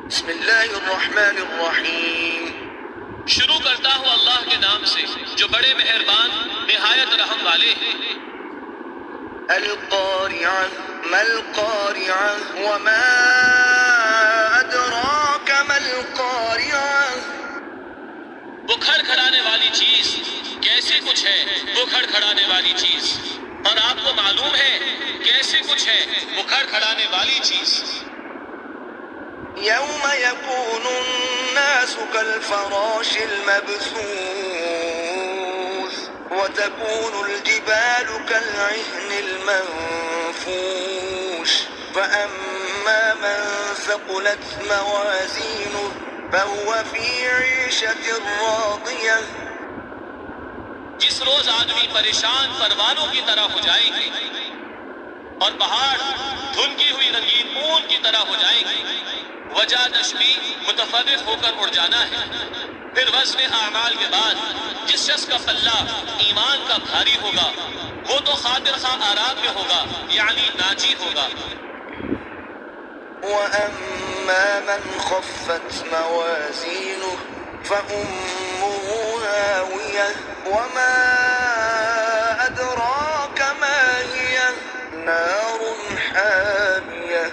بسم اللہ الرحمن الرحیم. شروع کرتا ہوں اللہ کے نام سے جو بڑے مہربان نہایت رحم والے ہیں. القارعہ ما القارعہ وما ادراک ما القارعہ. وہ کھڑکھڑانے والی چیز کیسے کچھ ہے، وہ کھڑکھڑانے والی چیز، اور آپ کو معلوم ہے کیسے کچھ ہے وہ کھڑکھڑانے والی چیز. یوم یکون الناس کالفراش المبثوث وتكون الجبال كالعهن المنفوش فأما من ثقلت موازينه فهو في عيشة راضية. جس روز آدمی پریشان پروانوں کی طرح ہو جائیں گے اور پہاڑ دھنکی ہوئی رنگین اون کی طرح ہو جائیں گے. وجہ تشبیہ متفرق ہو کر اڑ جانا ہے. پھر وزن اعمال کے بعد جس شخص کا پلہ ایمان کا بھاری ہوگا وہ تو خاطر خواہ آرام میں ہوگا، یعنی ناجی ہوگا. وأما من خفت موازينه فأمه هاوية وما أدراك ما هي نار حامية.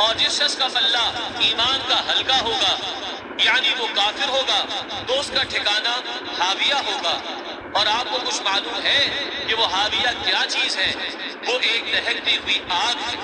اور جس شخص کا پلہ ایمان کا ہلکا ہوگا یعنی وہ کافر ہوگا تو اس کا ٹھکانہ حاویہ ہوگا. اور آپ کو کچھ معلوم ہے کہ وہ حاویہ کیا چیز ہے؟ وہ ایک دہکتی ہوئی آگ ہے.